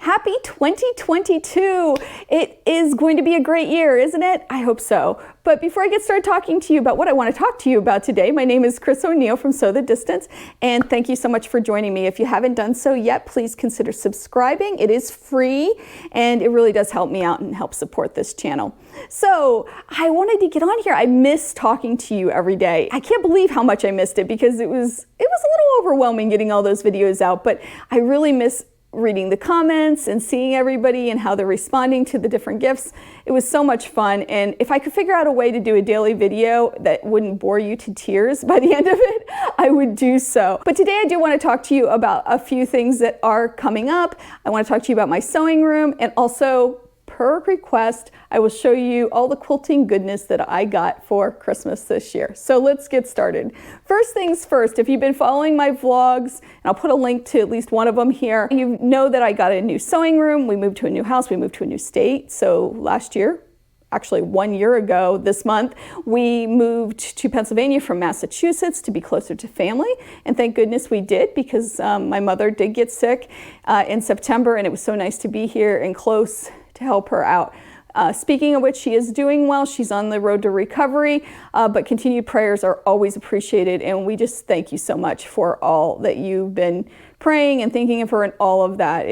Happy 2022! It is going to be a great year, isn't it? I hope so. But before I get started talking to you about what I want to talk to you about today, my name is Chris O'Neill from Sew the Distance, and thank you so much for joining me. If you haven't done so yet, please consider subscribing. It is free, and it really does help me out and help support this channel. So I wanted to get on here. I miss talking to you every day. I can't believe how much I missed it because it was a little overwhelming getting all those videos out, but I really miss reading the comments and seeing everybody and how they're responding to the different gifts. It was so much fun, and if I could figure out a way to do a daily video that wouldn't bore you to tears by the end of it, I would do so. But today I do want to talk to you about a few things that are coming up. I want to talk to you about my sewing room, and also, per request, I will show you all the quilting goodness that I got for Christmas this year. So let's get started. First things first, if you've been following my vlogs, and I'll put a link to at least one of them here, you know that I got a new sewing room. We moved to a new house, we moved to a new state. So last year, actually 1 year ago this month, we moved to Pennsylvania from Massachusetts to be closer to family. And thank goodness we did, because my mother did get sick in September, and it was so nice to be here and close to help her out. Speaking of which, she is doing well. She's on the road to recovery, but continued prayers are always appreciated, and we just thank you so much for all that you've been praying and thinking of her and all of that.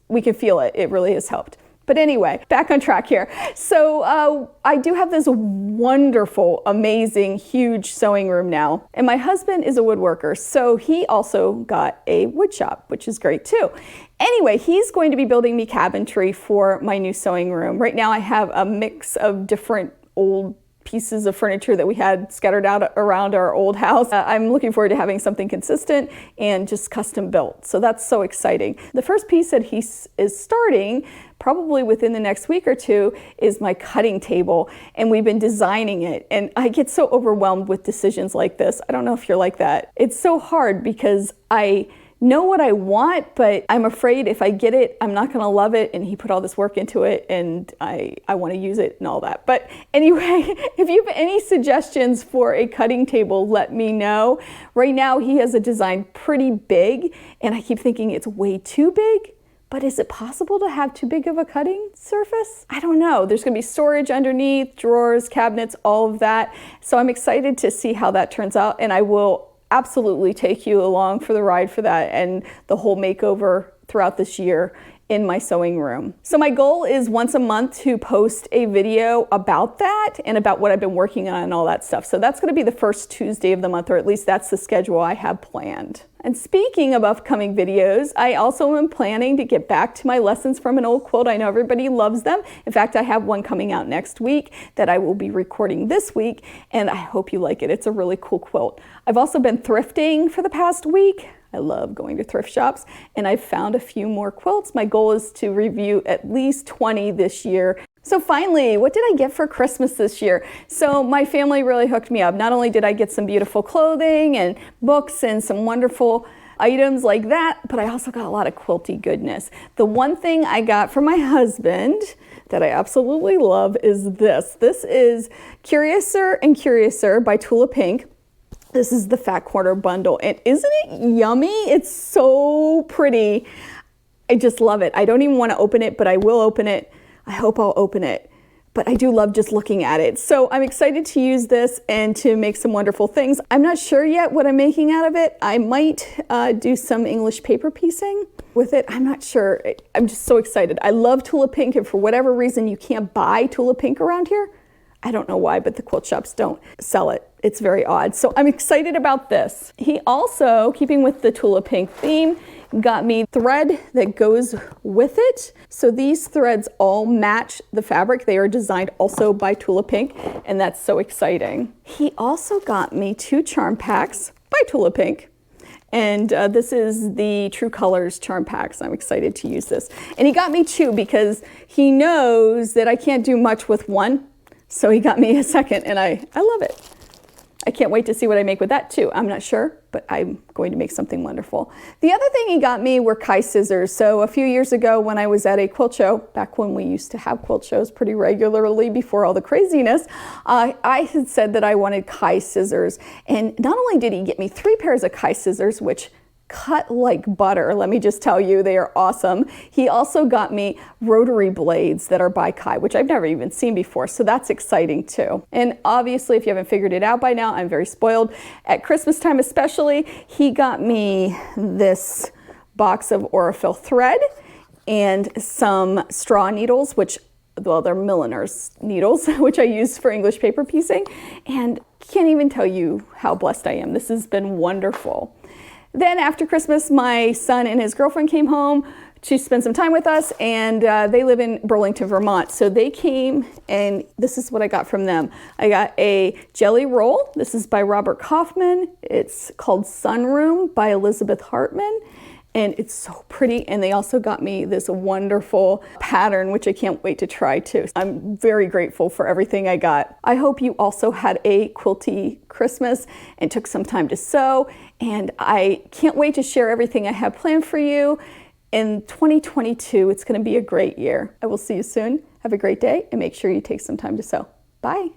We can feel it. It really has helped. But anyway, back on track here. So I do have this wonderful, amazing, huge sewing room now. And my husband is a woodworker, so he also got a wood shop, which is great too. Anyway, he's going to be building me cabinetry for my new sewing room. Right now I have a mix of different old pieces of furniture that we had scattered out around our old house. I'm looking forward to having something consistent and just custom built. So that's so exciting. The first piece that he is starting, probably within the next week or two, is my cutting table. And we've been designing it. And I get so overwhelmed with decisions like this. I don't know if you're like that. It's so hard because I know what I want, but I'm afraid if I get it, I'm not gonna love it, and he put all this work into it, and I want to use it and all that. But anyway, if you have any suggestions for a cutting table, let me know. Right now, he has a design pretty big, and I keep thinking it's way too big. But is it possible to have too big of a cutting surface? I don't know. There's gonna be storage underneath, drawers, cabinets, all of that. So I'm excited to see how that turns out, and I will absolutely take you along for the ride for that and the whole makeover throughout this year in my sewing room. So my goal is once a month to post a video about that and about what I've been working on and all that stuff. So that's going to be the first Tuesday of the month, or at least that's the schedule I have planned. And speaking of upcoming videos, I also am planning to get back to my lessons from an old quilt. I know everybody loves them. In fact, I have one coming out next week that I will be recording this week, and I hope you like it. It's a really cool quilt. I've also been thrifting for the past week. I love going to thrift shops, and I've found a few more quilts. My goal is to review at least 20 this year. So finally, what did I get for Christmas this year? So my family really hooked me up. Not only did I get some beautiful clothing and books and some wonderful items like that, but I also got a lot of quilty goodness. The one thing I got from my husband that I absolutely love is this. This is Curiouser and Curiouser by Tula Pink. This is the Fat Quarter bundle, and isn't it yummy? It's so pretty. I just love it. I don't even want to open it, but I will open it. I hope I'll open it, but I do love just looking at it. So I'm excited to use this and to make some wonderful things. I'm not sure yet what I'm making out of it. I might do some English paper piecing with it. I'm not sure. I'm just so excited. I love Tula Pink, and for whatever reason you can't buy Tula Pink around here. I don't know why, but the quilt shops don't sell it. It's very odd. So I'm excited about this. He also, keeping with the Tula Pink theme, got me thread that goes with it. So these threads all match the fabric. They are designed also by Tula Pink, and that's so exciting. He also got me 2 charm packs by Tula Pink. And this is the True Colors charm packs. I'm excited to use this. And he got me 2 because he knows that I can't do much with one. So he got me a second, and I love it. I can't wait to see what I make with that too. I'm not sure, but I'm going to make something wonderful. The other thing he got me were Kai scissors. So a few years ago when I was at a quilt show, back when we used to have quilt shows pretty regularly before all the craziness, I had said that I wanted Kai scissors. And not only did he get me 3 pairs of Kai scissors, which cut like butter. Let me just tell you, they are awesome. He also got me rotary blades that are by Kai, which I've never even seen before, so that's exciting too. And obviously, if you haven't figured it out by now, I'm very spoiled. At Christmas time especially, he got me this box of Aurifil thread and some straw needles, which, well, they're milliner's needles, which I use for English paper piecing, and can't even tell you how blessed I am. This has been wonderful. Then after Christmas, my son and his girlfriend came home to spend some time with us, and they live in Burlington, Vermont. So they came, and this is what I got from them. I got a jelly roll. This is by Robert Kaufman. It's called Sunroom by Elizabeth Hartman. And it's so pretty. And they also got me this wonderful pattern, which I can't wait to try too. I'm very grateful for everything I got. I hope you also had a quilty Christmas and took some time to sew. And I can't wait to share everything I have planned for you. In 2022, it's going to be a great year. I will see you soon. Have a great day and make sure you take some time to sew. Bye.